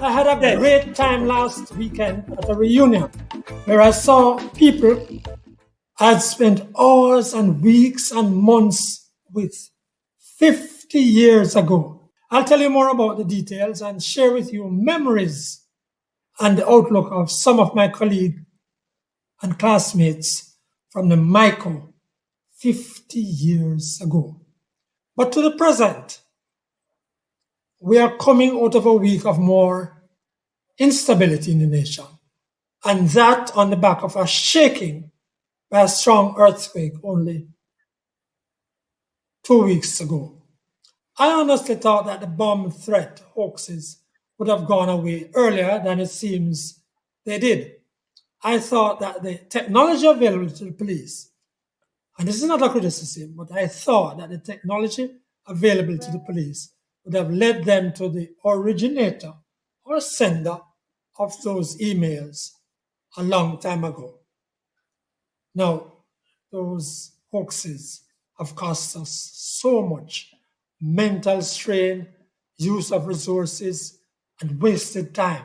I had a great time last weekend at a reunion where I saw people I'd spent hours and weeks and months with 50 years ago. I'll tell you more about the details and share with you memories and the outlook of some of my colleagues and classmates from the MICO 50 years ago. But to the present, we are coming out of a week of more instability in the nation, and that on the back of a shaking by a strong earthquake only 2 weeks ago. I honestly thought that the bomb threat hoaxes would have gone away earlier than it seems they did. I thought that the technology available to the police, and this is not a criticism, but I thought that the technology available to the police would have led them to the originator or sender of those emails a long time ago. Now, those hoaxes have cost us so much mental strain, use of resources, and wasted time.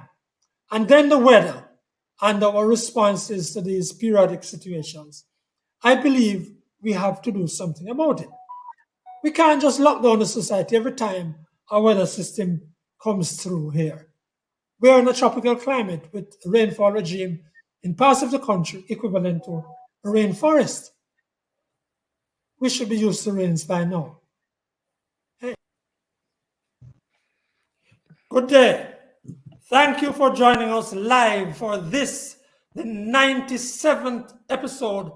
And then the weather and our responses to these periodic situations. I believe we have to do something about it. We can't just lock down the society every time our weather system comes through here. We are in a tropical climate with a rainfall regime in parts of the country equivalent to a rainforest. We should be used to rains by now. Hey. Good day. Thank you for joining us live for this, the 97th episode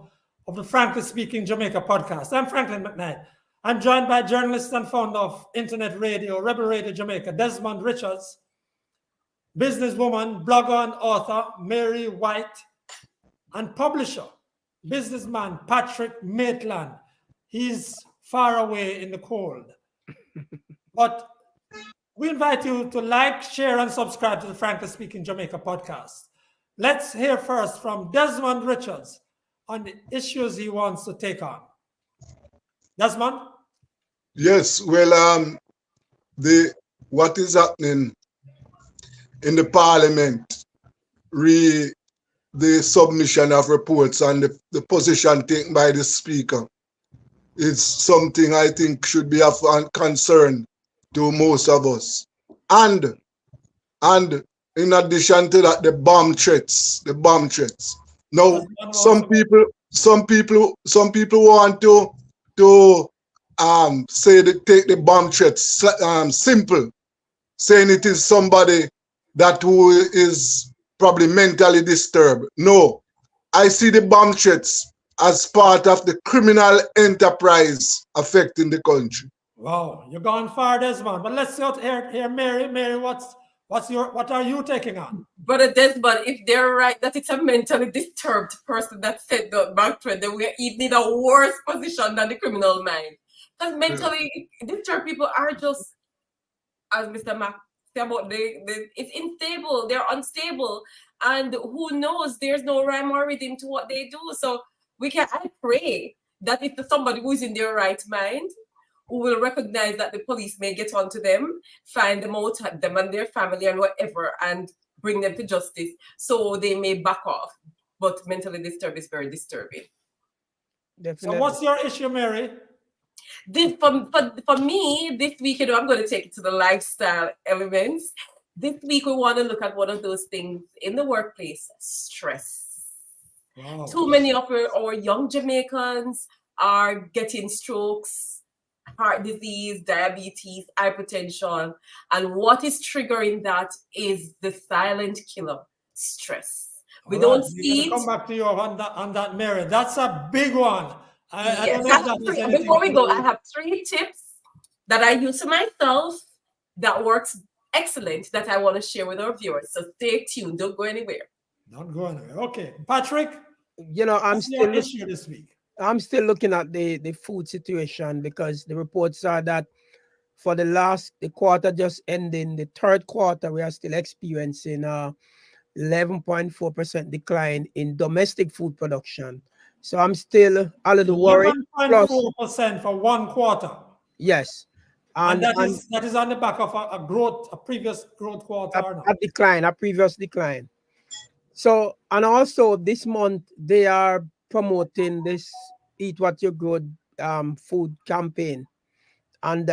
of the Frankly Speaking Jamaica podcast. I'm Franklin McKnight. I'm joined by journalist and founder of internet radio, Rebel Radio Jamaica, Desmond Richards, businesswoman, blogger and author, Mary White, and publisher, businessman, Patrick Maitland. He's far away in the cold. But we invite you to like, share, and subscribe to the Frankly Speaking Jamaica podcast. Let's hear first from Desmond Richards on the issues he wants to take on. Desmond? Yes, well, what is happening in the parliament, the submission of reports and the position taken by the speaker is something I think should be of concern to most of us. And in addition to that, the bomb threats. Now, some people want to say that take the bomb threats simple, saying it is somebody that who is probably mentally disturbed. No, I see the bomb threats as part of the criminal enterprise affecting the country. Wow, you're going far, Desmond. But let's hear Mary. Mary, what are you taking on? Brother Desmond, if they're right that it's a mentally disturbed person that said the back trend, then we're even in a worse position than the criminal mind. Because mentally disturbed people are just, as Mr. Mac said about it's unstable, they're unstable, and who knows, there's no rhyme or rhythm to what they do. So I pray that if somebody who is in their right mind, who will recognize that the police may get onto them, find them out, them and their family and whatever, and bring them to justice, so they may back off. But mentally disturbed is very disturbing. Definitely. So what's your issue, Mary? For me, this weekend, I'm going to take it to the lifestyle elements. This week we want to look at one of those things in the workplace: stress. Wow. Too many of our young Jamaicans are getting strokes, heart disease, diabetes, hypertension, and what is triggering that is the silent killer: stress. We All don't right, we're see gonna it. come back to you on that, Mary. That's a big one. I don't Yes, know if that has anything before we to go, do I have 3 tips that I use for myself that works excellent that I want to share with our viewers. So stay tuned. Don't go anywhere. Not going anywhere. Okay, Patrick, You know, what's your issue this week? I'm still looking at the food situation, because the reports are that for the quarter just ending, the third quarter, we are still experiencing 11.4% decline in domestic food production. So I'm still a little worried. Plus, 11.4% for 1 quarter. yes, And and that is on the back of a previous growth quarter or not? a decline, a previous decline. So, and also this month they are promoting this Eat What You Grow food campaign, and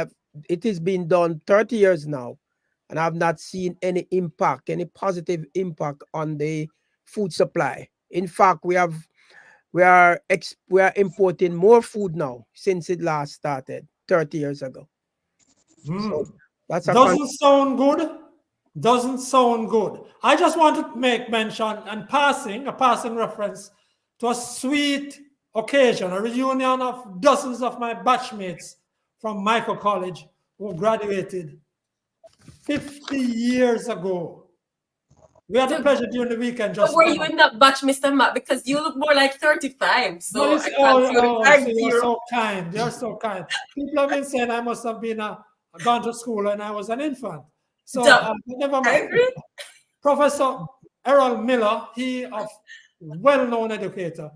it has been done 30 years now, and I've not seen any impact, any positive impact on the food supply. In fact, we are importing more food now since it last started 30 years ago. So that's Doesn't sound good. Doesn't sound good. I just want to make mention and a passing reference to a sweet occasion, a reunion of dozens of my batchmates from Michael College who graduated 50 years ago. We had the pleasure during the weekend But just. were you in that batch, Mr. Matt? Because you look more like 35. So Well, I can't see the you're so kind. You're so kind. People have been saying I must have been gone to school and I was an infant. So never I mind. agree. Professor Errol Miller, he of well-known educator,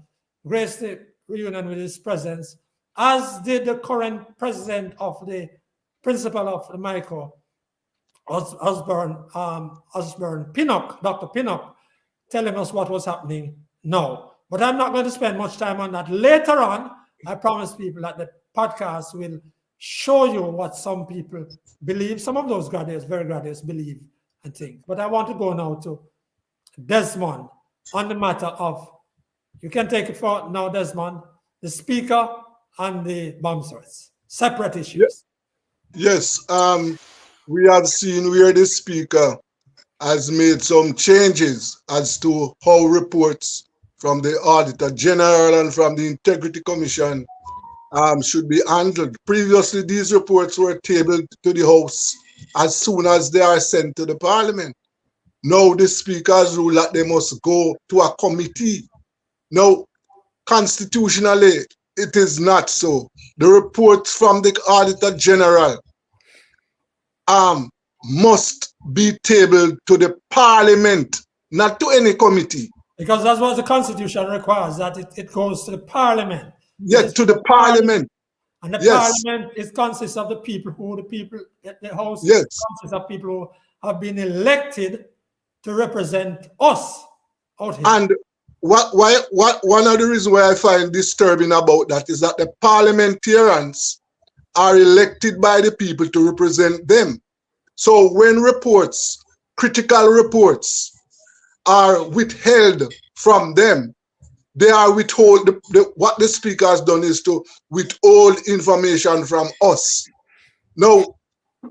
graced the reunion with his presence, as did the current president of the principal of the Michael, Osborne Pinnock, Dr. Pinnock, telling us what was happening now. But I'm not going to spend much time on that. Later on, I promise people that the podcast will show you what some people believe, some of those graduates, very graduates, believe and think. But I want to go now to Desmond on the matter of, you can take it for now, Desmond, the speaker and the bomb threats, separate issues. Yes, we have seen where the speaker has made some changes as to how reports from the Auditor General and from the Integrity Commission should be handled. Previously, these reports were tabled to the House as soon as they are sent to the Parliament. Now the Speaker has ruled that they must go to a committee. Now, constitutionally, it is not so. The reports from the Auditor General must be tabled to the Parliament, not to any committee. Because that's what the Constitution requires, that it goes to the Parliament. Yes, to the Parliament. And the Yes. Parliament consists of the House Yes. consists of people who have been elected to represent us out here. And one of the reasons why I find disturbing about that is that the parliamentarians are elected by the people to represent them. So when reports, critical reports, are withheld from them, they are withhold. What the speaker has done is to withhold information from us. Now,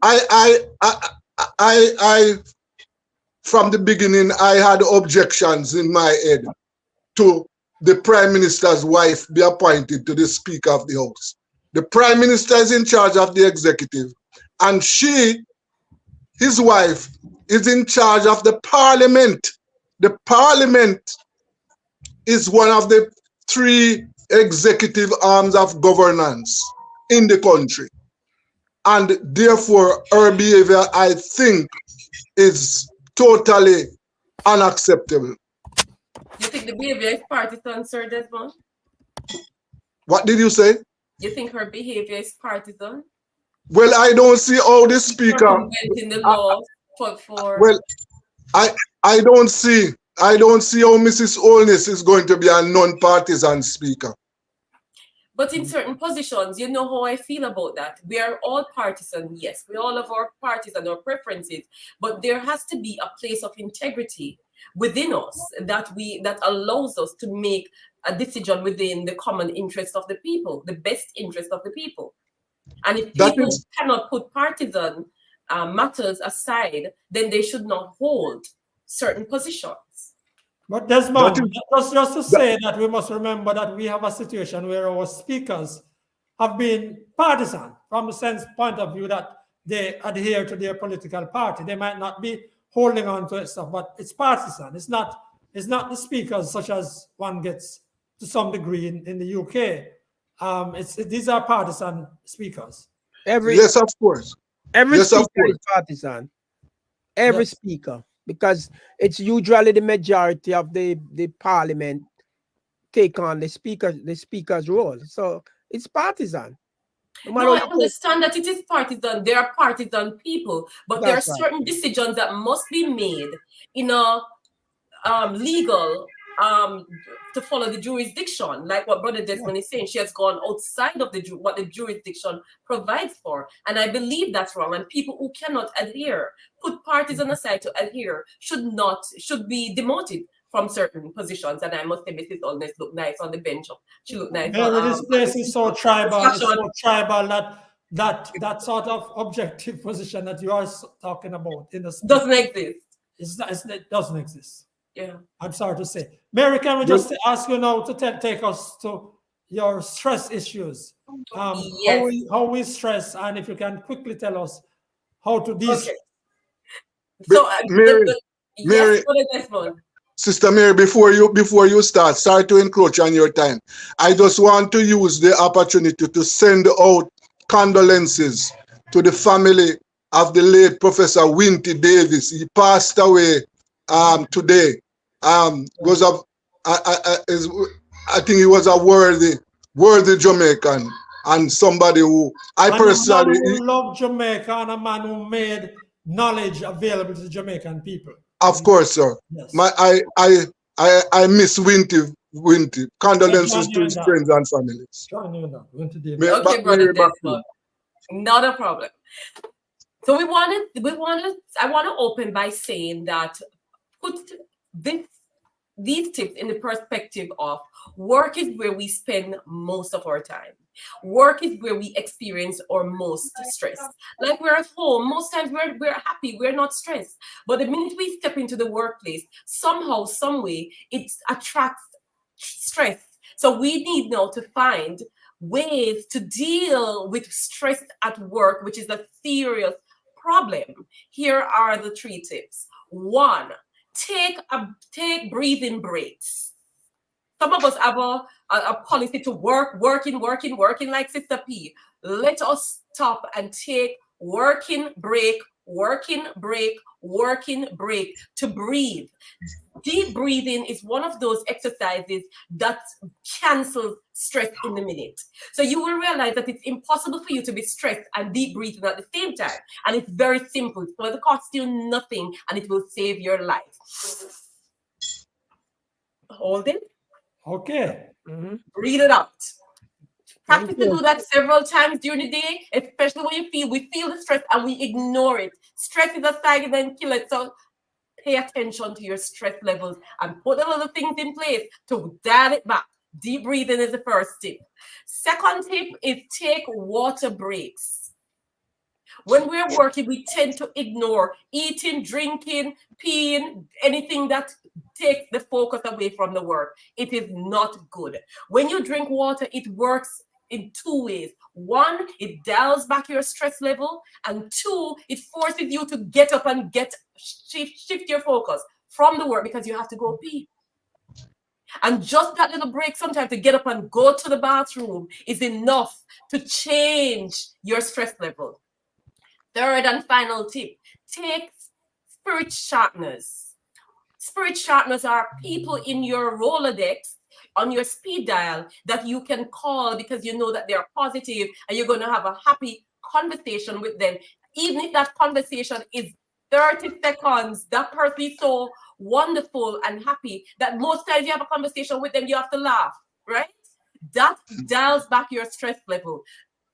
I from the beginning, I had objections in my head to the Prime Minister's wife be appointed to the Speaker of the House. The Prime Minister is in charge of the executive, and his wife, is in charge of the Parliament. The Parliament is one of the 3 executive arms of governance in the country. And therefore, her behavior, I think, is totally unacceptable. You think the behavior is partisan, Sir Desmond? What did you say? You think her behavior is partisan? Well, I don't see how the speaker. In the law for. Well, I don't see how Mrs. Holness is going to be a non-partisan speaker. But in certain positions, you know how I feel about that. We are all partisan, yes. We all have our parties and our preferences, but there has to be a place of integrity within us that allows us to make a decision within the common interest of the people, the best interest of the people. And if That people is cannot put partisan matters aside, then they should not hold certain positions. But that Desmond, is just to that, say that we must remember that we have a situation where our speakers have been partisan from the sense point of view that they adhere to their political party. They might not be holding on to it stuff, but it's partisan. It's not the speakers such as one gets to some degree in the UK. These are partisan speakers. Every yes, of course. every Yes, of speaker is course. partisan. Every Yes. speaker, because it's usually the majority of the parliament take on the speaker's role. So it's partisan. No matter No, how I you put. understand that it is partisan. There are partisan people, but there are That's right. certain decisions that must be made in a legal to follow the jurisdiction, like what Brother Desmond is saying. She has gone outside of what the jurisdiction provides for, and I believe that's wrong. And people who cannot adhere, put partisan aside to adhere, should be demoted from certain positions. And I must say, Mrs. Olness looked nice on the bench. She looked nice Mary, on this place is so tribal. It's discussion. so tribal that sort of objective position that you are talking about in the Doesn't exist. it doesn't exist. Yeah. I'm sorry to say. Mary, can we Well, just ask you now to take us to your stress issues? Yes. How we stress, and if you can quickly tell us how to de-stress. Okay. So Mary, yes, Mary, Brother Desmond. Sister Mary, before you start, sorry to encroach on your time. I just want to use the opportunity to send out condolences to the family of the late Professor Winty Davis. He passed away today. Was a I think he was a worthy Jamaican and somebody who I And a man personally, who loved Jamaica and a man who made knowledge available to the Jamaican people. of course, sir. Yes. I miss Winty. I Condolences join you to in his that. friends and families. Join you in that. Winty Davis. Mary, Okay, Brother Mary, back to you. Desmond. Not a problem. So I want to open by saying that put these tips in the perspective of work is where we spend most of our time. Work is where we experience our most stress. Like we're at home, most times we're happy, we're not stressed. But the minute we step into the workplace, somehow, some way, it attracts stress. So we need now to find ways to deal with stress at work, which is a serious problem. Here are the 3 tips. 1, take breathing breaks. Some of us have a policy to working like Sister P. Let us stop and take working break to breathe. Deep breathing is one of those exercises that cancels stress in the minute. So you will realize that it's impossible for you to be stressed and deep breathing at the same time. And it's very simple. It's going to cost you nothing and it will save your life. Hold it. Okay. Breathe it out. Thank Practice to you. do that several times during the day, especially when we feel the stress and we ignore it. Stress is a silent killer. So pay attention to your stress levels and put the little things in place to dial it back. Deep breathing is the first tip. Second tip is take water breaks. When we're working, we tend to ignore eating, drinking, peeing, anything that takes the focus away from the work. It is not good. When you drink water, it works in 2 ways. 1, it dials back your stress level, and 2, it forces you to get up and shift your focus from the work because you have to go pee. And just that little break sometimes to get up and go to the bathroom is enough to change your stress level. Third and final tip, take spirit sharpeners. Spirit sharpeners are people in your Rolodex, on your speed dial, that you can call because you know that they're positive and you're going to have a happy conversation with them. Even if that conversation is 30 seconds, that person is so wonderful and happy that most times you have a conversation with them, you have to laugh, right? That dials back your stress level.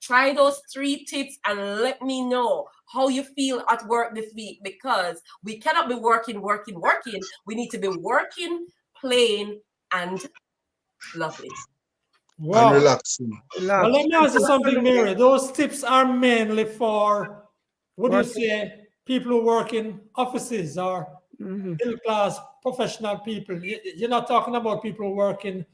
Try those 3 tips and let me know how you feel at work this week, because we cannot be working. We need to be working, playing, and loving. And Wow. relaxing. Well, Relax. let me ask you something, Mary. Those tips are mainly for, what do you say, people who work in offices or Mhm. middle class professional people. You're not talking about people who work in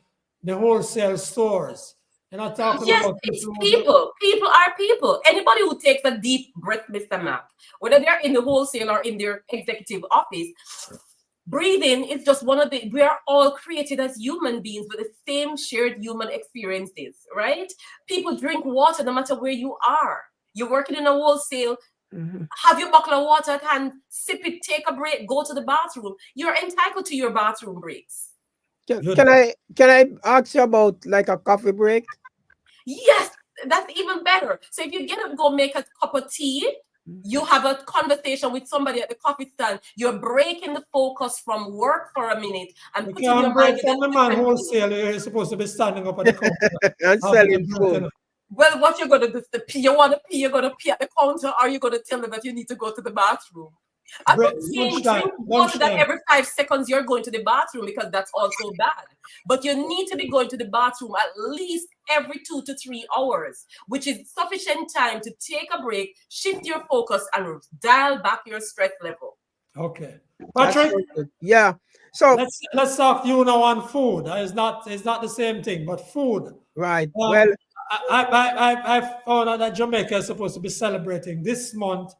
the wholesale stores. You're not talking Yes, about it's people who do. people. People are people. Anybody who takes a deep breath, Mr. Mac, whether they're in the wholesale or in their executive office, breathing is just one of the, we are all created as human beings with the same shared human experiences, right? People drink water no matter where you are. You're working in a wholesale, Mhm. have your bottle of water at hand, sip it, take a break, go to the bathroom. You're entitled to your bathroom breaks. Can I ask you about like a coffee break? Yes, that's even better. So if you get up, go make a cup of tea, you have a conversation with somebody at the coffee stand, you're breaking the focus from work for a minute and You putting your can't mind break in a from the man different thing. wholesale. You're supposed to be standing up at the counter And having a selling break. food. Well, what you're gonna do is to pee. You want to pee, you're gonna pee at the counter, or you're gonna tell them that you need to go to the bathroom. I'm Break, not saying lunchtime, drink water that lunchtime. every 5 seconds you're going to the bathroom, because that's also bad. But you need to be going to the bathroom at least every 2 to 3 hours, which is sufficient time to take a break, shift your focus, and dial back your stress level. Okay. That's Patrick, so good. Yeah. So let's talk you now on food. It's not the same thing, but food. right. Well, Um, I found out that Jamaica is supposed to be celebrating this month.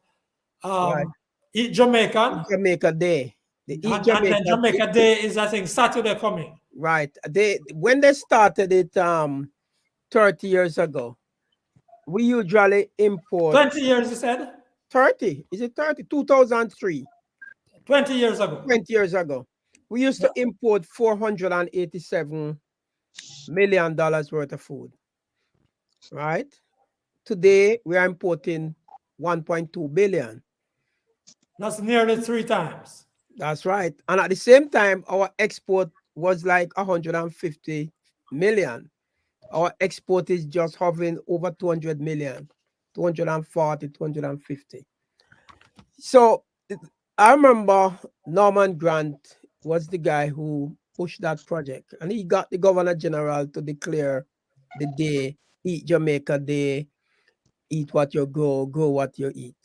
right. Eat Jamaican, Jamaica Day. The Eat and then Jamaica Day. Jamaica Day is, I think, Saturday coming. Right. They when they started it 30 years ago, we usually import 20 years, you said? 30. Is it 30? 2003, 20 years ago. 20 years ago. We used Yeah. to import $487 million worth of food. Right. Today we are importing 1.2 billion. That's nearly 3 times. That's right. And at the same time, our export was like 150 million. Our export is just hovering over 200 million, 240, 250. So I remember Norman Grant was the guy who pushed that project, and he got the Governor General to declare the day, Eat Jamaica Day, eat what you grow what you eat.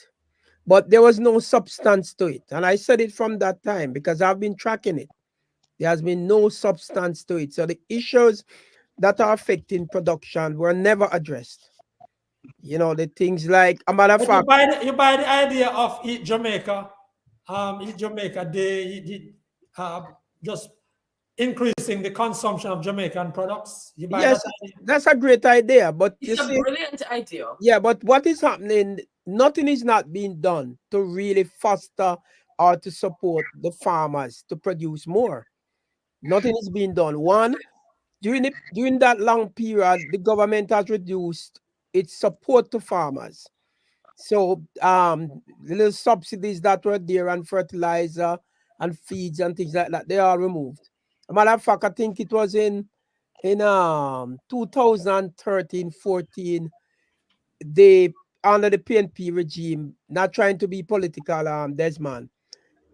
But there was no substance to it. And I said it from that time because I've been tracking it. There has been no substance to it. So the issues that are affecting production were never addressed. You know, the things like, a matter of But you fact, buy the idea of Eat Jamaica Day, uh, just increasing the consumption of Jamaican products. You buy that yes, idea? that's a great idea. But you It's a see, brilliant idea. yeah, but what is happening? Nothing is not being done to really foster or to support the farmers to produce more. Nothing is being done. One, during that long period, the government has reduced its support to farmers. So the little subsidies that were there on fertilizer and feeds and things like that, they are removed. A matter of fact, I think it was in 2013-14, they under the PNP regime, not trying to be political, Desmond,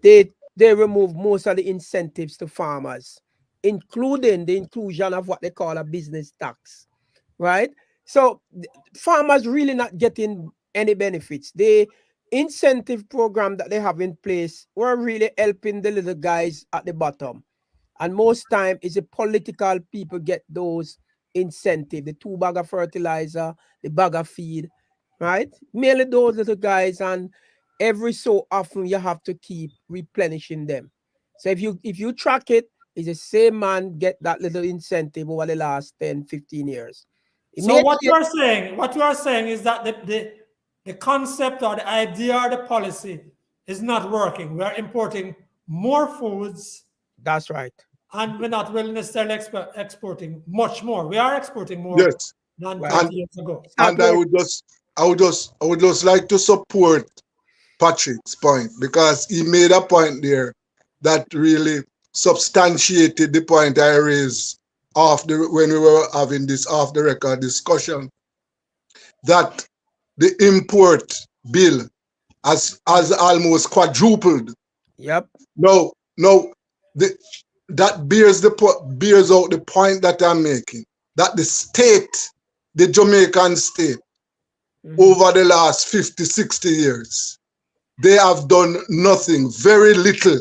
they removed most of the incentives to farmers, including the inclusion of what they call a business tax, right? So farmers really not getting any benefits. The incentive program that they have in place were really helping the little guys at the bottom. And most time is the political people get those incentive, the 2 bag of fertilizer, the bag of feed, right? Mainly those little guys, and every so often you have to keep replenishing them. So if you track it, it's the same man get that little incentive over the last 10, 15 years. It So makes what you are saying is that the concept or the idea or the policy is not working. We are importing more foods that's right. and we're not really necessarily exporting much more. We are exporting more Yes. than Right. 20 And years ago. It's not I working. would just like to support Patrick's point because he made a point there that really substantiated the point I raised when we were having this off the record discussion, that the import bill has almost quadrupled. Yep. No, that bears out the point that I'm making. That the state, the Jamaican state, over the last 50, 60 years, they have done nothing, very little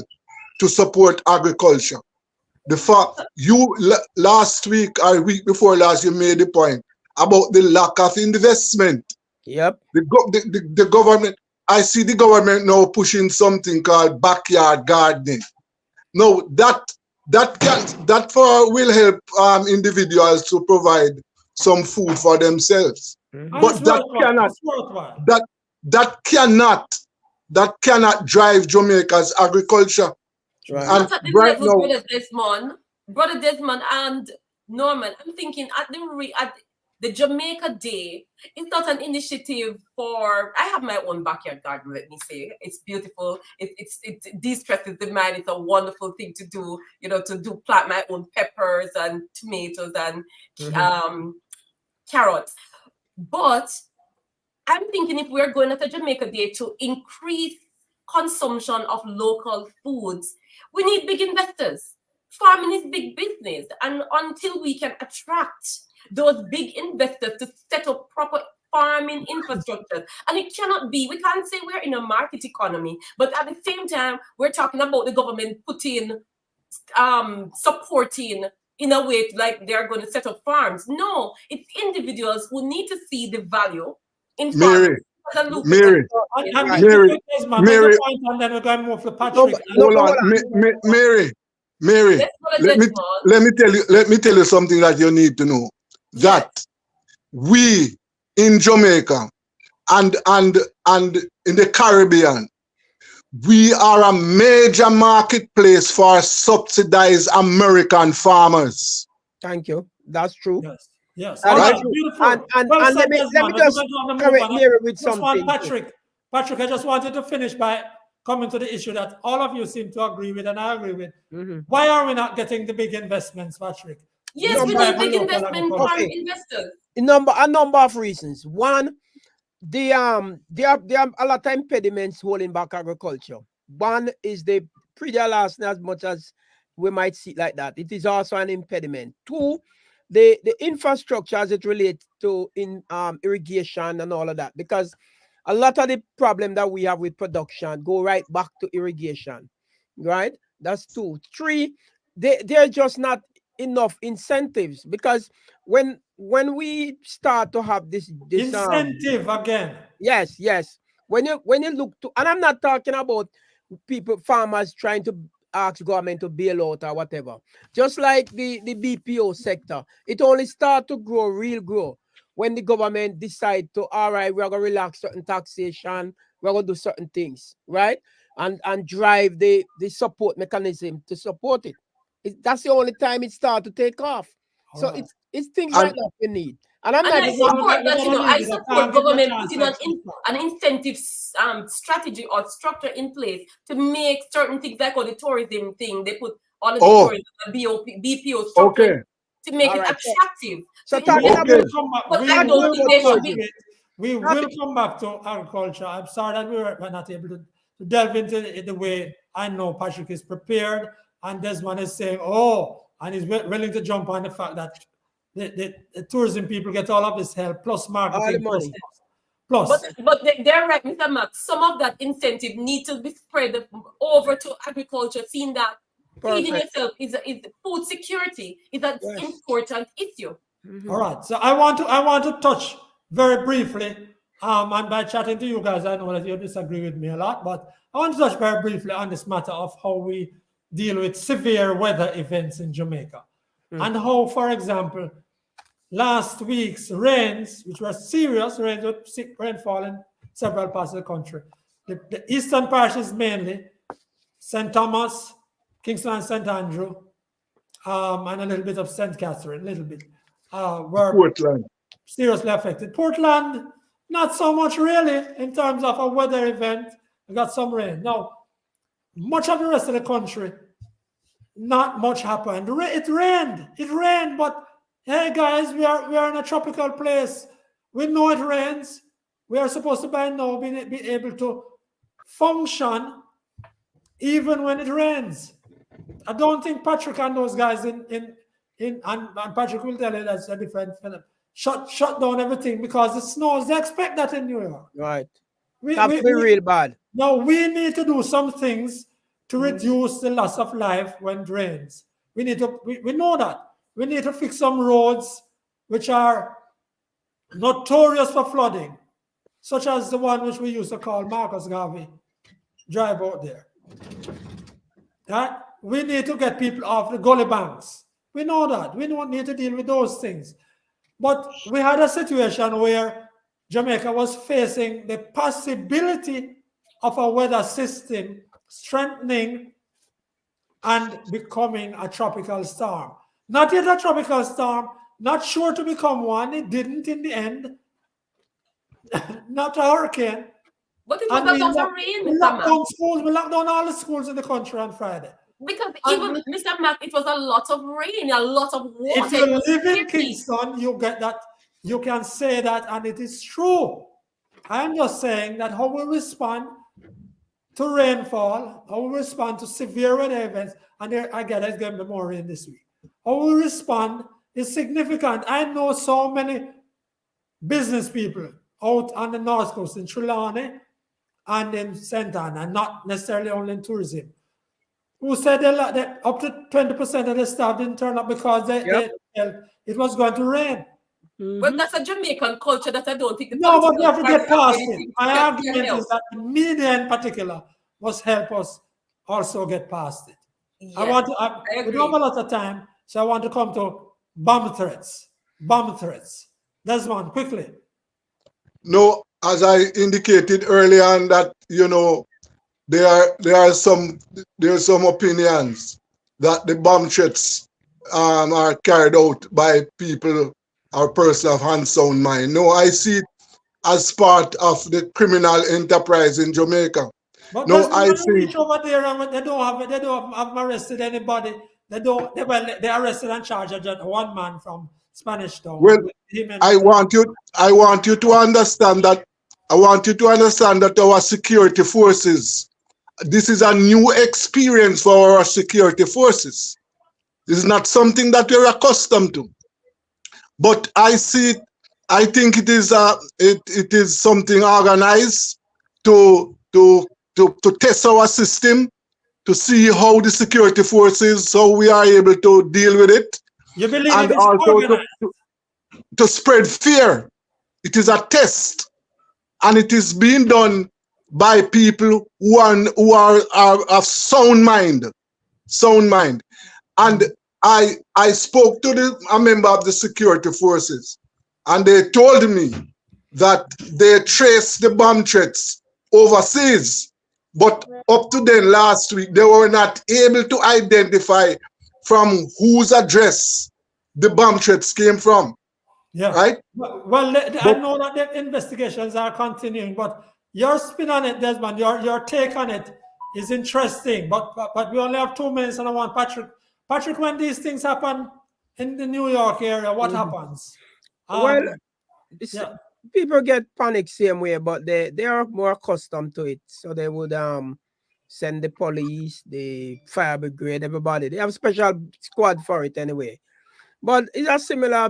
to support agriculture. The fact last week or week before last, you made the point about the lack of investment. Yep. The government, I see the government now pushing something called backyard gardening. No, that will help individuals to provide some food for themselves. But that cannot drive Jamaica's agriculture. Right. And Not at the right level, now, Brother Desmond and Norman, I'm thinking at the Jamaica Day, it's not an initiative for. I have my own backyard garden. Let me say, it's beautiful. It de-stresses the mind. It's a wonderful thing to do. To plant my own peppers and tomatoes and carrots. But I'm thinking if we're going at a Jamaica Day to increase consumption of local foods, we need big investors. Farming is big business, and until we can attract those big investors to set up proper farming infrastructure, and it cannot be, we can't say we're in a market economy, but at the same time, we're talking about the government putting, supporting in a way like they're going to set up farms. No, it's individuals who need to see the value in farming. Mary, and then we're going to move to Patrick. Hold on, Mary. Let me tell you something that you need to know. That we in Jamaica and in the Caribbean, we are a major marketplace for subsidized American farmers. Thank you. That's true. Yes. Right? Beautiful. And let me just correct Mary with something. Patrick, I just wanted to finish by coming to the issue that all of you seem to agree with, and I agree with. Why are we not getting the big investments, Patrick? Yes, we need big investment from investors. A number of reasons. One, there are a lot of impediments holding back agriculture. One is the pre-lasting as much as we might see like that. It is also an impediment. Two, the infrastructure as it relates to irrigation and all of that, because a lot of the problem that we have with production go right back to irrigation, right? That's two. Three, they're just not enough incentives, because when we start to have this incentive again. Yes. When you look to, and I'm not talking about farmers trying to ask government to bail out or whatever. Just like the BPO sector, it only start to grow when the government decide to, all right, we're gonna relax certain taxation, we're gonna do certain things, right? And drive the support mechanism to support it. That's the only time it start to take off. All so right. It's things like that we need. And I support that, I support government putting an incentive strategy or structure in place to make certain things like the tourism thing. They put all of the tourism, BPO structure to make it attractive. So we will come back to agriculture. I'm sorry that we were not able to delve into it the way I know Patrick is prepared, and Desmond is saying, and he's willing to jump on the fact that the tourism people get all of this help plus marketing money. But they're right, Mr. Max. Some of that incentive needs to be spread over to agriculture, seeing that feeding yourself is food security is an important issue. All right. So I want to touch very briefly, and by chatting to you guys, I know that you disagree with me a lot, but I want to touch very briefly on this matter of how we deal with severe weather events in Jamaica. And how, for example, last week's rains, which were serious rains with rainfall in several parts of the country, the eastern parishes mainly, St. Thomas, Kingston and St. Andrew, and a little bit of St. Catherine, were Portland seriously affected. Portland, not so much really in terms of a weather event. We got some rain. Now, much of the rest of the country, not much happened. It rained. It rained, but hey guys, we are in a tropical place. We know it rains. We are supposed to by now be able to function even when it rains. I don't think Patrick and those guys and Patrick will tell you that's a different film. Shut down everything because it snows. They expect that in New York. Right. We, That we, be we, real bad. now we need to do some things to reduce the loss of life when it rains. We know that. We need to fix some roads which are notorious for flooding, such as the one which we used to call Marcus Garvey Drive out there. That we need to get people off the gully banks. We know that. We don't need to deal with those things. But we had a situation where Jamaica was facing the possibility of a weather system strengthening and becoming a tropical storm. Not yet a tropical storm, not sure to become one. It didn't in the end. Not a hurricane. But it was And a lot of rain, we Mr. locked Mac. down schools. We locked down all the schools in the country on Friday. Because And even Mr. Mac, it was a lot of rain, a lot of water. if you It was live in heavy. Kingston, you get that. You can say that, and it is true. I'm just saying that how we respond to rainfall, how we respond to severe weather events, and again, it's going to be more rain this week. How we respond is significant. I know so many business people out on the North Coast in Trelawney and in St. Anna, not necessarily only in tourism, who said that up to 20% of the staff didn't turn up because they felt it was going to rain. Well, that's a Jamaican culture that I don't think the No, but we have to political get past party it. My can argument help. is that the media in particular must help us also get past it. Yes, I I we agree. don't have a lot of time, so I want to come to bomb threats. Bomb threats. Desmond, quickly. No, as I indicated earlier on that, there are some opinions that the bomb threats are carried out by people or person of unsound mind. No, I see it as part of the criminal enterprise in Jamaica. But No, there's no I one think reach over there and they don't have arrested anybody. They arrested and charged one man from Spanish Town. well, with him and I want you to understand that our security forces, this is a new experience for our security forces. This is not something that we're accustomed to. But I think it is something organized to test our system, to see how the security forces, how we are able to deal with it, you believe and it is also organized. to spread fear. It is a test, and it is being done by people who are of sound mind. And I spoke to a member of the security forces, and they told me that they traced the bomb threats overseas, but up to then last week they were not able to identify from whose address the bomb threats came from. Yeah. Right? Well, I know that the investigations are continuing, but your spin on it, Desmond, your take on it is interesting. But we only have 2 minutes, and I want Patrick. Patrick, when these things happen in the New York area, what happens? Well, yeah. people get panic same way, but they are more accustomed to it. So they would send the police, the fire brigade, everybody. They have special squad for it anyway. But it's a similar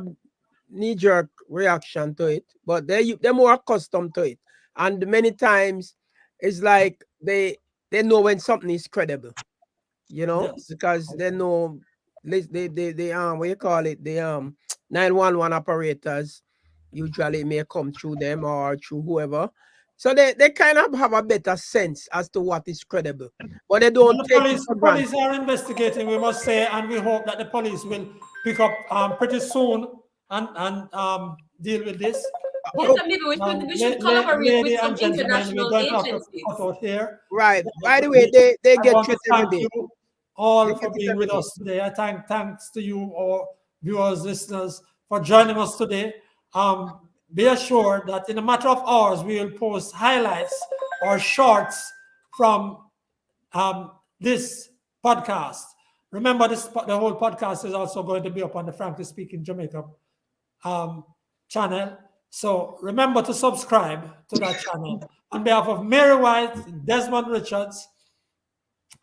knee-jerk reaction to it, but they're more accustomed to it. And many times it's like they know when something is credible, Yes. because they know they what you call it, the 911 operators usually may come through them or through whoever. So they kind of have a better sense as to what is credible. But they don't take it for The granted. police are investigating, we must say, and we hope that the police will pick up pretty soon and deal with this. Yes, and maybe we should collaborate with some international agencies. Cut out here. Right. By the way, they I get want to treated every thank day. you all They for get it being every with day. us today. Thanks to you, our viewers, listeners, for joining us today. Be assured that in a matter of hours, we will post highlights or shorts from this podcast. remember, the whole podcast is also going to be up on the Frankly Speaking Jamaica channel. So remember to subscribe to that channel. On behalf of Mary White, Desmond Richards,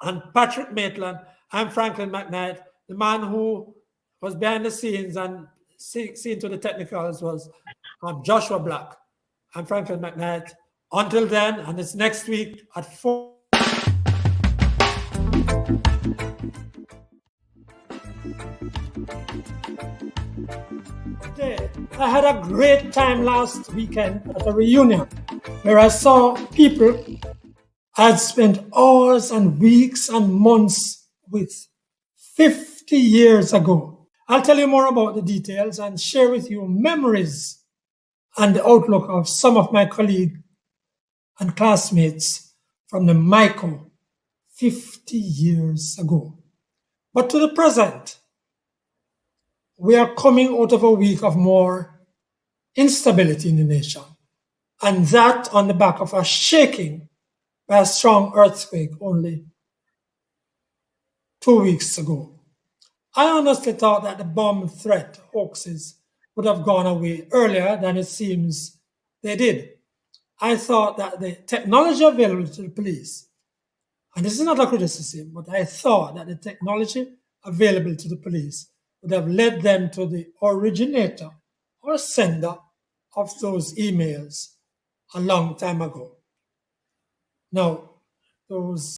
and Patrick Maitland, I'm Franklin McKnight. The man who was behind the scenes and seeing to the technicals was Joshua Black. I'm Franklin McKnight. Until then, and it's next week at 4. I had a great time last weekend at a reunion where I saw people I'd spent hours and weeks and months with 50 years ago. I'll tell you more about the details and share with you memories and the outlook of some of my colleagues and classmates from the MICO 50 years ago. But to the present, we are coming out of a week of more instability in the nation, and that on the back of a shaking by a strong earthquake only 2 weeks ago. I honestly thought that the bomb threat hoaxes would have gone away earlier than it seems they did. I thought that the technology available to the police, and this is not a criticism, but I thought that the technology available to the police would have led them to the originator or sender of those emails a long time ago. Now, those